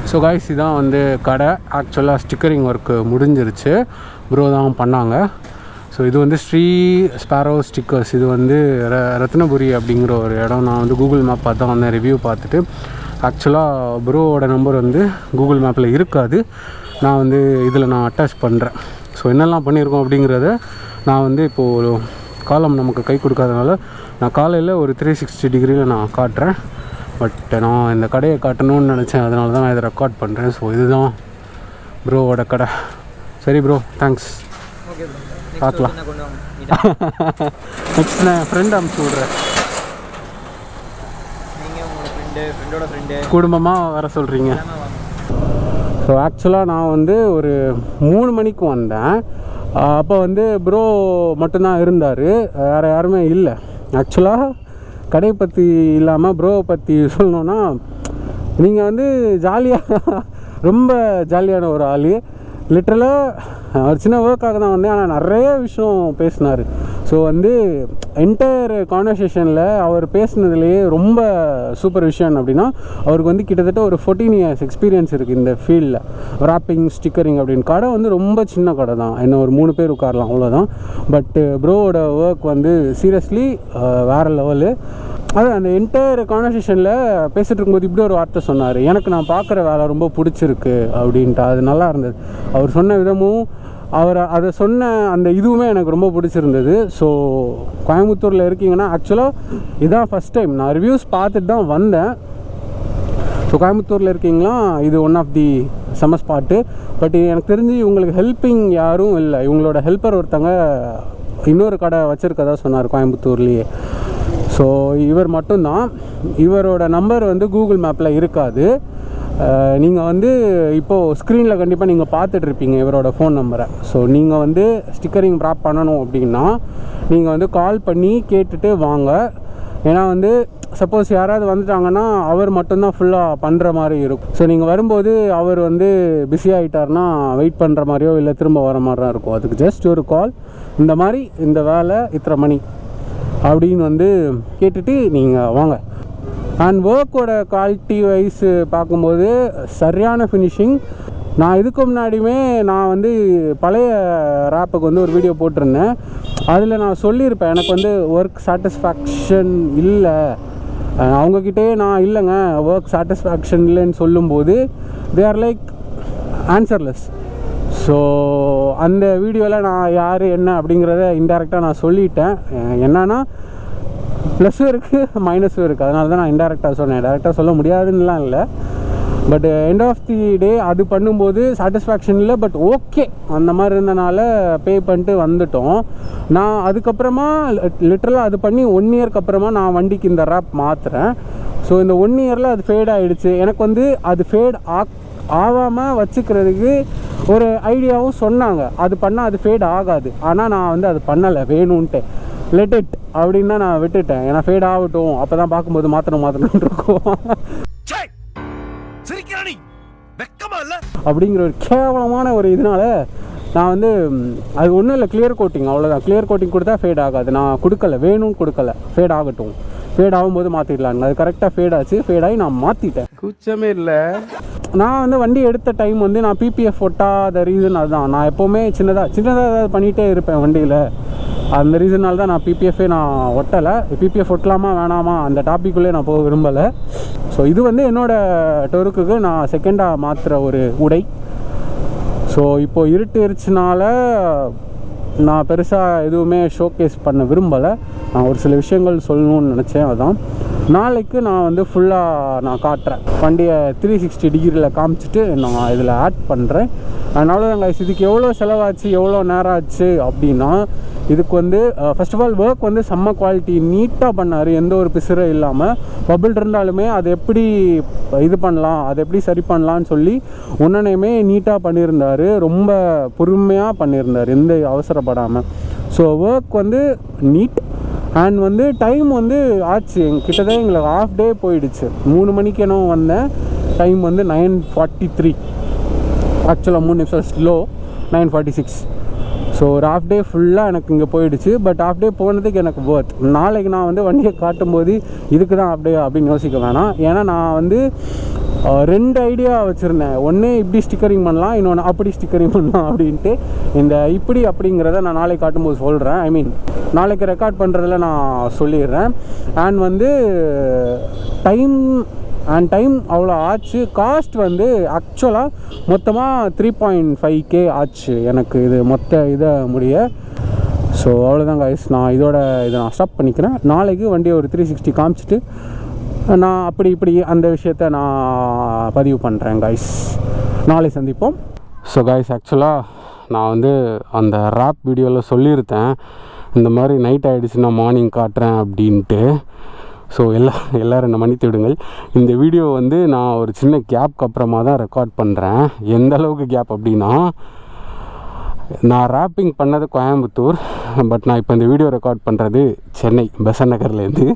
So guys இதான் வந்து கடை. ஆக்சுவலாக ஸ்டிக்கரிங் ஒர்க்கு முடிஞ்சிருச்சு, ப்ரோ தான் பண்ணாங்க. ஸோ இது வந்து ஸ்ரீ ஸ்பேரோ ஸ்டிக்கர்ஸ். இது வந்து ரத்னபுரி அப்படிங்கிற ஒரு இடம். நான் வந்து கூகுள் மேப் பார்த்து தான் வந்தேன், ரிவ்யூ பார்த்துட்டு. ஆக்சுவலாக ப்ரோவோட நம்பர் வந்து கூகுள் மேப்பில் இருக்காது, நான் வந்து இதில் நான் அட்டாச் பண்ணுறேன். ஸோ என்னெல்லாம் பண்ணியிருக்கோம் அப்படிங்கிறத நான் வந்து இப்போது காலம் நமக்கு கை கொடுக்காதனால நான் காலையில் ஒரு 360 டிகிரியில் நான் காட்டுறேன். பட் நான் இந்த கடையை காட்டணும்னு நினச்சேன், அதனால தான் நான் இதை ரெக்கார்ட் பண்ணுறேன். ஸோ இதுதான் ப்ரோவோட கடை. சரி ப்ரோ, தேங்க்ஸ். பார்க்கலாம். நெக்ஸ்ட் நான் என் ஃப்ரெண்ட் அனுப்பிச்சி விட்றேன். குடும்பமாக வர சொல்கிறீங்க. ஸோ ஆக்சுவலாக நான் வந்து ஒரு 3 மணிக்கு வந்தேன். அப்போ வந்து ப்ரோ மட்டும்தான் இருந்தார், வேறு யாருமே இல்லை. ஆக்சுவலாக கடையை பற்றி இல்லாமல் ப்ரோவை பற்றி சொல்லணுன்னா, நீங்கள் வந்து ஜாலியாக ரொம்ப ஜாலியான ஒரு ஆள். லிட்ரலாக ஒரு சின்ன ஒர்க்காக தான் வந்தேன், ஆனால் நிறைய விஷயம் பேசினார். ஸோ வந்து என்டையர் கான்வர்சேஷனில் அவர் பேசினதுலேயே ரொம்ப சூப்பர் விஷயம் அப்படின்னா, அவருக்கு வந்து கிட்டத்தட்ட ஒரு 14 years எக்ஸ்பீரியன்ஸ் இருக்குது இந்த ஃபீல்டில், ராப்பிங், ஸ்டிக்கரிங் அப்படின்னு. கடை வந்து ரொம்ப சின்ன கடை தான், என்ன ஒரு 3 பேர் உட்காரலாம், அவ்வளோதான். பட்டு ப்ரோவோட ஒர்க் வந்து சீரியஸ்லி வேறு லெவலு. அது அந்த என்டையர் கான்வர்சேஷனில் பேசிகிட்டு இருக்கும்போது இப்படி ஒரு வார்த்தை சொன்னார், எனக்கு நான் பார்க்குற வேலை ரொம்ப பிடிச்சிருக்கு அப்படின்ட்டு. அது நல்லா இருந்தது. அவர் சொன்ன விதமும் அவர் அதை சொன்ன அந்த இதுவுமே எனக்கு ரொம்ப பிடிச்சிருந்தது. ஸோ கோயம்புத்தூரில் இருக்கீங்கன்னா, ஆக்சுவலாக இதுதான் ஃபஸ்ட் டைம் நான் ரிவ்யூஸ் பார்த்துட்டு தான் வந்தேன். ஸோ கோயம்புத்தூரில் இருக்கீங்களா, இது ஒன் ஆஃப் தி செம்ம ஸ்பாட்டு. பட் எனக்கு தெரிஞ்சு இவங்களுக்கு ஹெல்ப்பிங் யாரும் இல்லை. இவங்களோட ஹெல்ப்பர் ஒருத்தங்க இன்னொரு கடை வச்சுருக்கதா சொன்னார் கோயம்புத்தூர்லேயே. ஸோ இவர் மட்டும்தான். இவரோட நம்பர் வந்து கூகுள் மேப்பில் இருக்காது. நீங்கள் வந்து இப்போது ஸ்க்ரீனில் கண்டிப்பாக நீங்கள் பார்த்துட்ருப்பீங்க இவரோட ஃபோன் நம்பரை. ஸோ நீங்கள் வந்து ஸ்டிக்கரிங் ட்ராப் பண்ணணும் அப்படின்னா நீங்கள் வந்து கால் பண்ணி கேட்டுட்டு வாங்க. ஏன்னா வந்து சப்போஸ் யாராவது வந்துட்டாங்கன்னா அவர் மட்டும்தான் ஃபுல்லாக பண்ணுற மாதிரி இருக்கும். ஸோ நீங்கள் வரும்போது அவர் வந்து பிஸி ஆகிட்டார்னா வெயிட் பண்ணுற மாதிரியோ இல்லை திரும்ப வர மாதிரி தான் இருக்கும். அதுக்கு ஜஸ்ட் ஒரு கால், இந்த மாதிரி இந்த வேலை இத்தனை மணி அப்படின்னு வந்து கேட்டுட்டு நீங்கள் வாங்க. அண்ட் ஒர்க்கோட குவாலிட்டி வைஸு பார்க்கும்போது சரியான ஃபினிஷிங். நான் இதுக்கு முன்னாடியுமே நான் வந்து பழைய ராப்புக்கு வந்து ஒரு வீடியோ போட்டிருந்தேன். அதில் நான் சொல்லியிருப்பேன், எனக்கு வந்து ஒர்க் சாட்டிஸ்ஃபேக்ஷன் இல்லை. அவங்கக்கிட்டே நான் இல்லைங்க ஒர்க் சாட்டிஸ்ஃபேக்ஷன் இல்லைன்னு சொல்லும்போது தே ஆர் லைக் ஆன்சர்லெஸ். ஸோ அந்த வீடியோவில் நான் யார் என்ன அப்படிங்கிறத இன்டெரக்டாக நான் சொல்லிட்டேன். என்னன்னா ப்ளஸ்ஸும் இருக்குது மைனஸும் இருக்குது, அதனால தான் நான் இன்டெரக்டாக சொன்னேன். டேரெக்டாக சொல்ல முடியாதுன்னெலாம் இல்லை. பட் எண்ட் ஆஃப் தி டே அது பண்ணும்போது சாட்டிஸ்ஃபேக்ஷன் இல்லை. பட் ஓகே, அந்த மாதிரி இருந்தனால பே பண்ணிட்டு வந்துட்டோம். நான் அதுக்கப்புறமா லிட்டரலாக அது பண்ணி 1 இயர்க்கு அப்புறமா நான் வண்டிக்கு இந்த ரேப் மாற்றுறேன். ஸோ இந்த 1 இயரில் அது ஃபேட் ஆகிடுச்சு. எனக்கு வந்து அது ஃபேட் ஆகாமல் வச்சுக்கிறதுக்கு ஒரு ஐடியாவும் சொன்னாங்க, அது பண்ணால் அது ஃபேட் ஆகாது. ஆனால் நான் வந்து அது பண்ணலை, வேணும்ன்ட்டு லெட் இட் அப்படின்னு தான் நான் விட்டுட்டேன். ஏன்னா ஃபேட் ஆகட்டும், அப்போ தான் பார்க்கும்போது மாற்றணும்னு இருக்கும் அப்படிங்கிற ஒரு கேவலமான ஒரு இதனால நான் வந்து அது ஒன்றும் இல்லை, கிளியர் கோட்டிங் அவ்வளோதான். கிளியர் கோட்டிங் கொடுத்தா ஃபேட் ஆகாது, நான் கொடுக்கல, வேணும்னு கொடுக்கல. ஃபேட் ஆகட்டும், ஃபேட் ஆகும்போது மாற்றிடலான்னு. அது கரெக்டாக ஃபேட் ஆச்சு, ஃபேட் ஆகி நான் மாற்றிட்டேன், கூச்சமே இல்லை. நான் வந்து வண்டி எடுத்த டைம் வந்து நான் பிபிஎஃப் ஒட்டாத ரீசன் அதுதான். நான் எப்போவுமே சின்னதாக ஏதாவது பண்ணிகிட்டே இருப்பேன் வண்டியில். அந்த ரீசனால் தான் நான் பிபிஎஃபே நான் ஒட்டலை. பிபிஎஃப் ஒட்டலாமா வேணாமா அந்த டாப்பிக்குள்ளே நான் போக விரும்பலை. ஸோ இது வந்து என்னோடய டொருக்குக்கு நான் செகண்டாக மாற்றுற ஒரு உடை. ஸோ இப்போது இருட்டுச்சுனால நான் பெருசாக எதுவுமே ஷோகேஸ் பண்ண விரும்பலை. நான் ஒரு சில விஷயங்கள் சொல்லணும்னு நினச்சேன், அதான். நாளைக்கு நான் வந்து ஃபுல்லாக நான் காட்டுறேன், வண்டியை 360 டிகிரியில் காமிச்சிட்டு நான் இதில் ஆட் பண்ணுறேன். அதனால தாங்க இதுக்கு எவ்வளோ செலவாச்சு, எவ்வளோ நேரம் ஆச்சு அப்படின்னா, இதுக்கு வந்து ஃபர்ஸ்ட் ஆஃப் ஆல் ஒர்க் வந்து செம்ம குவாலிட்டி, நீட்டாக பண்ணார், எந்த ஒரு பிசுறும் இல்லாமல். பபிள் இருந்தாலுமே அதை எப்படி இது பண்ணலாம், அதை எப்படி சரி பண்ணலான்னு சொல்லி ஒன்றையுமே நீட்டாக பண்ணியிருந்தார். ரொம்ப பொறுமையாக பண்ணியிருந்தார், எந்த அவசரப்படாமல். ஸோ ஒர்க் வந்து நீட். அண்ட் வந்து டைம் வந்து ஆச்சு, கிட்டத்தட்ட எங்களுக்கு ½ டே போயிடுச்சு. 3 மணிக்கு என்ன வந்தேன், டைம் வந்து 9:43. ஆக்சுவலாக 3 நிமிஷம் ஸ்லோ, 9:46. ஸோ ஒரு ½ டே ஃபுல்லாக எனக்கு இங்கே போயிடுச்சு. பட் ½ டே போனதுக்கு எனக்கு ஒர்த். நாளைக்கு நான் வந்து வண்டியை காட்டும்போது இதுக்கு தான் ½ டே அப்படின்னு யோசிக்க வேணாம். ஏன்னா நான் வந்து 2 ஐடியா வச்சுருந்தேன். ஒன்று இப்படி ஸ்டிக்கரிங் பண்ணலாம், இன்னொன்று அப்படி ஸ்டிக்கரிங் பண்ணலாம் அப்படின்ட்டு. இந்த இப்படி அப்படிங்கிறத நான் நாளைக்கு காட்டும்போது சொல்கிறேன். ஐ மீன் நாளைக்கு ரெக்கார்ட் பண்ணுறதில் நான் சொல்லிடுறேன். அண்ட் வந்து டைம் அவ்வளோ ஆச்சு. காஸ்ட் வந்து ஆக்சுவலாக மொத்தமாக 3.5K ஆச்சு எனக்கு இது மொத்த இதை முடிய. ஸோ அவ்வளோதான் கைஸ், நான் இதை நான் ஸ்டாப் பண்ணிக்கிறேன். நாளைக்கு வண்டியை ஒரு 360 காமிச்சிட்டு நான் அப்படி இப்படி அந்த விஷயத்தை நான் பதிவு பண்ணுறேன் கைஸ். நாளை சந்திப்போம். ஸோ கைஸ், ஆக்சுவலாக நான் வந்து அந்த ராப் வீடியோவில் சொல்லியிருந்தேன் இந்த மாதிரி நைட் ஆகிடுச்சுன்னா மார்னிங் காட்டுறேன் அப்படின்ட்டு. ஸோ எல்லோரும் என்னை மன்னித்து விடுங்கள். இந்த வீடியோ வந்து நான் ஒரு சின்ன கேப்க்கு அப்புறமா தான் ரெக்கார்ட் பண்ணுறேன். எந்த அளவுக்கு கேப் அப்படின்னா, நான் ராப்பிங் பண்ணது கோயம்புத்தூர், பட் நான் இப்போ இந்த வீடியோ ரெக்கார்ட் பண்ணுறது சென்னை பெசன்ட் நகர்லேருந்து.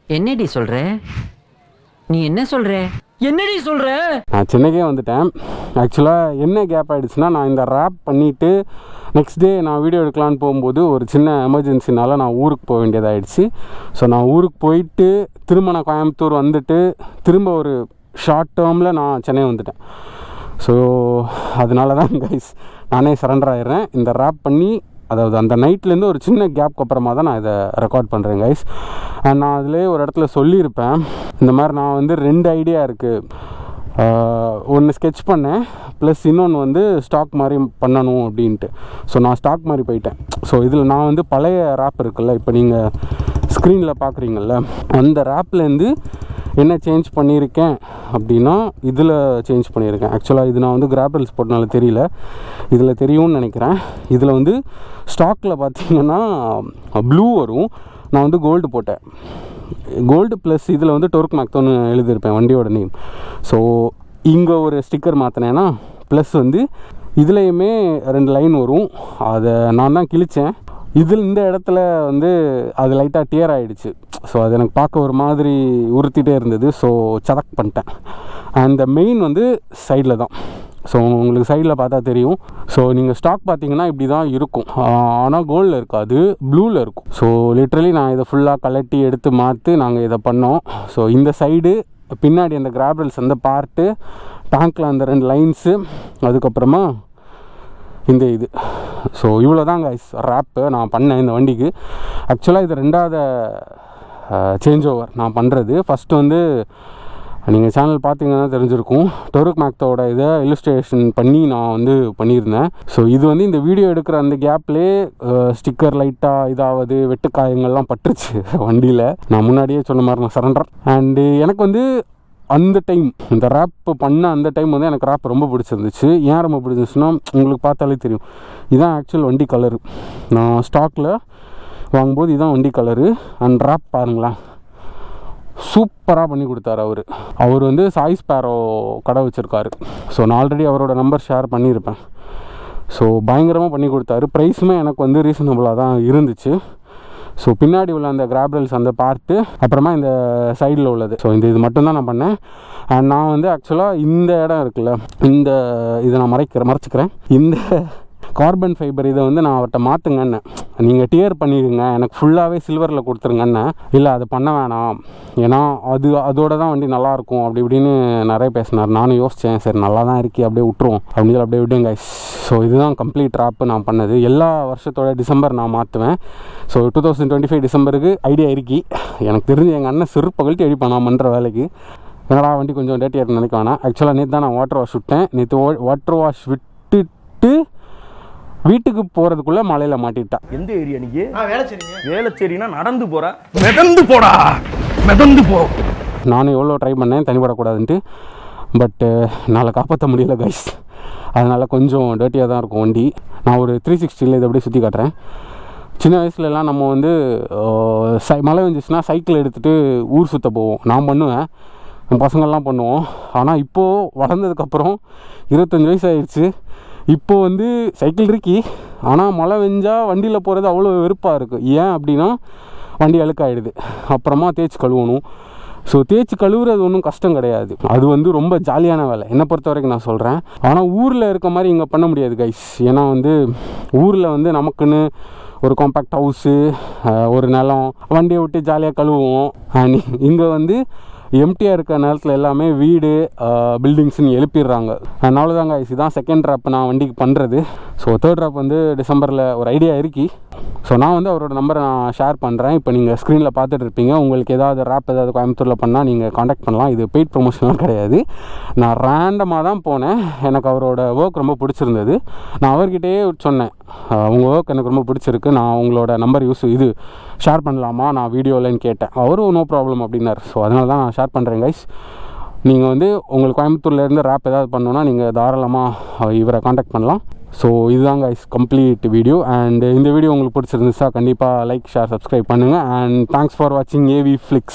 என்னடி சொல்ற? நீ என்ன சொல்ற? என்னடி சொல்ற? நான் சென்னைக்கே வந்துட்டேன். ஆக்சுவலாக என்ன கேப் ஆகிடுச்சுன்னா, நான் இந்த ராப் பண்ணிவிட்டு நெக்ஸ்ட் டே நான் வீடியோ எடுக்கலான்னு போகும்போது ஒரு சின்ன எமர்ஜென்சினால் நான் ஊருக்கு போக வேண்டியதாகிடுச்சு. ஸோ நான் ஊருக்கு போயிட்டு திரும்ப நான் கோயம்புத்தூர் வந்துட்டு திரும்ப ஒரு ஷார்ட் டேர்மில் நான் சென்னை வந்துட்டேன். ஸோ அதனால தான் கைஸ் நானே சரண்டர் ஆகிடுறேன். இந்த ராப் பண்ணி, அதாவது அந்த நைட்லேருந்து ஒரு சின்ன கேப்க்கு அப்புறமா தான் நான் இதை ரெக்கார்ட் பண்ணுறேன் கைஸ். நான் அதிலே ஒரு இடத்துல சொல்லியிருப்பேன், இந்த மாதிரி நான் வந்து 2 ஐடியா இருக்குது. ஒன்று ஸ்கெட்ச் பண்ணேன், ப்ளஸ் இன்னொன்று வந்து ஸ்டாக் மாதிரி பண்ணணும் அப்படின்ட்டு. ஸோ நான் ஸ்டாக் மாதிரி போயிட்டேன். ஸோ இதில் நான் வந்து பழைய ராப் இருக்குல்ல, இப்போ நீங்கள் ஸ்க்ரீனில் பார்க்குறீங்கள்ல, அந்த ராப்லேருந்து என்ன சேஞ்ச் பண்ணியிருக்கேன் அப்படின்னா இதில் சேஞ்ச் பண்ணியிருக்கேன். ஆக்சுவலாக இது நான் வந்து கிராப்ரல்ஸ் போட்டனால தெரியல, இதில் தெரியும்னு நினைக்கிறேன். இதில் வந்து ஸ்டாக்கில் பார்த்தீங்கன்னா ப்ளூ வரும், நான் வந்து கோல்டு போட்டேன். கோல்டு ப்ளஸ் இதில் வந்து டோர்க் மேக்தோன்னு எழுதியிருப்பேன் வண்டியோட நேம். ஸோ இங்கே ஒரு ஸ்டிக்கர் மாற்றினேன்னா, ப்ளஸ் வந்து இதுலேயுமே 2 லைன் வரும், அதை நான் தான் கிழித்தேன். இந்த இடத்துல வந்து அது லைட்டாக டியர் ஆகிடுச்சு. ஸோ அது எனக்கு பார்க்க ஒரு மாதிரி உறுத்திட்டே இருந்தது. ஸோ சதக் பண்ணிட்டேன். அந்த மெயின் வந்து சைடில் தான். ஸோ உங்களுக்கு சைடில் பார்த்தா தெரியும். ஸோ நீங்கள் ஸ்டாக் பார்த்தீங்கன்னா இப்படி தான் இருக்கும், ஆனால் கோல்டில் இருக்காது, ப்ளூவில் இருக்கும். ஸோ லிட்ரலி நான் இதை ஃபுல்லாக கலட்டி எடுத்து மாற்றி நாங்கள் இதை பண்ணோம். ஸோ இந்த சைடு பின்னாடி அந்த கிராப்ரல்ஸ் அந்த பார்ட்டு, டேங்க்கில் அந்த 2 லைன்ஸு, அதுக்கப்புறமா இந்த இது. ஸோ இவ்வளோ தான் கைஸ் ராப்பு நான் பண்ணேன் இந்த வண்டிக்கு. ஆக்சுவலாக இது 2வது சேஞ்ச் ஓவர் நான் பண்ணுறது. ஃபஸ்ட்டு வந்து நீங்கள் சேனல் பார்த்தீங்கன்னா தெரிஞ்சிருக்கும், டோர்க் மேக்தோட இதை இல்லுஸ்ட்ரேஷன் பண்ணி நான் வந்து பண்ணியிருந்தேன். ஸோ இது வந்து இந்த வீடியோ எடுக்கிற அந்த கேப்லேயே ஸ்டிக்கர் லைட்டாக இதாவது வெட்டுக்காயங்கள்லாம் பட்டுருச்சு வண்டியில். நான் முன்னாடியே சொன்ன மாதிரி நான் சரண்டர். அண்டு எனக்கு வந்து அந்த டைம் இந்த ரேப் பண்ண அந்த டைம் வந்து எனக்கு ரேப் ரொம்ப பிடிச்சிருந்துச்சு. ஏன் ரொம்ப பிடிச்சிருந்துச்சுன்னா, உங்களுக்கு பார்த்தாலே தெரியும், இதுதான் ஆக்சுவல் வண்டி கலரு. நான் ஸ்டாக்கில் வாங்கும்போது இதுதான் வண்டி கலரு. அண்ட் ரேப் பாருங்களேன், சூப்பராக பண்ணி கொடுத்தாரு அவர் வந்து சாய் ஸ்பேரோ கடை வச்சுருக்காரு. ஸோ நான் ஆல்ரெடி அவரோட நம்பர் ஷேர் பண்ணியிருப்பேன். ஸோ பயங்கரமாக பண்ணி கொடுத்தாரு. ப்ரைஸுமே எனக்கு வந்து ரீசனபுளாக தான் இருந்துச்சு. ஸோ பின்னாடி உள்ள அந்த கிராப்ரல்ஸ் அந்த பார்ட்டு, அப்புறமா இந்த சைடில் உள்ளது. ஸோ இது மட்டும்தான் நான் பண்ணேன். அண்ட் நான் வந்து ஆக்சுவலாக இந்த இடம் இருக்குல்ல, இந்த இதை நான் மறைச்சிக்கிறேன். இந்த கார்பன் ஃபைபர் இதை வந்து நான் அவர்கிட்ட மாற்றுங்கன்னு, நீங்கள் டியர் பண்ணிடுங்க, எனக்கு ஃபுல்லாகவே சில்வரில் கொடுத்துருங்கன்னு. இல்லை அது பண்ண வேணாம், ஏன்னா அதோட தான் வண்டி நல்லாயிருக்கும் அப்படி இப்படின்னு நிறைய பேசினார். நானும் யோசித்தேன், சரி நல்லா தான் இருக்கி அப்படியே விட்டுருவோம் அப்படின்னு அப்படியே விடுங்க. ஸோ இதுதான் கம்ப்ளீட் ராப்பு நான் பண்ணது. எல்லா வருஷத்தோட டிசம்பர் நான் மாற்றுவேன். ஸோ 2025 டிசம்பருக்கு ஐடியா இருக்கி. எனக்கு தெரிஞ்சு எங்கள் அண்ணன் சிறுப்பகல்ட்டு அடிப்பான் நான் பண்ணுற வேலைக்கு. என்னடா வண்டி கொஞ்சம் டேட்டி இருக்குன்னு நினைக்க வேணாம். ஆக்சுவலாக நேற்று தான் நான் வாட்டர் வாஷ் விட்டேன். நேற்று வாட்டர் வாஷ் விட்டுட்டு வீட்டுக்கு போகிறதுக்குள்ளே மலையில் மாட்டிட்டேன். எந்த ஏரியா நீங்கள்? வேளச்சேரினா நடந்து போகிற, மிதந்து போடா, மிதந்து போ. நானும் எவ்வளோ ட்ரை பண்ணேன் தனிப்படக்கூடாதுன்ட்டு, பட்டு என்னால் காப்பாற்ற முடியல கைஸ். அதனால் கொஞ்சம் டர்ட்டியாக தான் இருக்கும் வண்டி. நான் ஒரு 360 இதை அப்படியே சுற்றி காட்டுறேன். சின்ன வயசுலலாம் நம்ம வந்து மழை வந்துச்சுன்னா சைக்கிள் எடுத்துகிட்டு ஊர் சுற்ற போவோம். நான் பண்ணுவேன், பசங்கள்லாம் பண்ணுவோம். ஆனால் இப்போது வளர்ந்ததுக்கப்புறம் 25 வயசு ஆயிடுச்சு. இப்போது வந்து சைக்கிள் இருக்கி, ஆனால் மழை வெஞ்சால் வண்டியில் போகிறது அவ்வளோ வெறுப்பாக இருக்குது. ஏன் அப்படின்னா வண்டி அழுக்காயிடுது, அப்புறமா தேய்ச்சி கழுவணும். ஸோ தேய்ச்சி கழுவுறது ஒன்றும் கஷ்டம் கிடையாது, அது வந்து ரொம்ப ஜாலியான வேலை என்னை பொறுத்த வரைக்கும் நான் சொல்கிறேன். ஆனால் ஊரில் இருக்க மாதிரி இங்கே பண்ண முடியாது கைஸ். ஏன்னா வந்து ஊரில் வந்து நமக்குன்னு ஒரு காம்பேக்ட் ஹவுஸு, ஒரு நிலம், வண்டியை விட்டு ஜாலியாக கழுவுவோம். இங்கே வந்து எம்டியாக இருக்க நேரத்தில் எல்லாமே வீடு பில்டிங்ஸ்னு எழுப்பிடுறாங்க. அதனால தாங்க இதுதான் செகண்ட் ட்ராப் நான் வண்டிக்கு பண்ணுறது. ஸோ தேர்ட் ட்ராப் வந்து டிசம்பரில் ஒரு ஐடியா இருக்கு. ஸோ நான் வந்து அவரோட நம்பரை நான் ஷேர் பண்ணுறேன். இப்போ நீங்கள் ஸ்க்ரீனில் பார்த்துட்டு இருப்பீங்க. உங்களுக்கு ஏதாவது ரேப் ஏதாவது கோயம்புத்தூரில் பண்ணால் நீங்கள் காண்டாக்ட் பண்ணலாம். இது பெய்ட் ப்ரொமோஷன்லாம் கிடையாது. நான் ரேண்டமாக தான் போனேன். எனக்கு அவரோட ஒர்க் ரொம்ப பிடிச்சிருந்தது. நான் அவர்கிட்டயே சொன்னேன், உங்கள் ஒர்க் எனக்கு ரொம்ப பிடிச்சிருக்கு, நான் உங்களோட நம்பர் இது ஷேர் பண்ணலாமா நான் வீடியோலன்னு கேட்டேன். அவரும் நோ ப்ராப்ளம் அப்படின்னார். ஸோ அதனால தான் நான் ஷேர் பண்ணுறேன் கைஸ். நீங்கள் வந்து உங்களுக்கு கோயம்புத்தூர்லேருந்து ரேப் ஏதாவது பண்ணணுன்னா நீங்கள் தாராளமாக இவரை காண்டாக்ட் பண்ணலாம். ஸோ இதுதான் கைஸ் கம்ப்ளீட் வீடியோ. அண்ட் இந்த வீடியோ உங்களுக்கு பிடிச்சிருந்துச்சா கண்டிப்பாக லைக், ஷேர், சப்ஸ்கிரைப் பண்ணுங்கள். அண்ட் தேங்க்ஸ் ஃபார் வாட்சிங் AV Flix.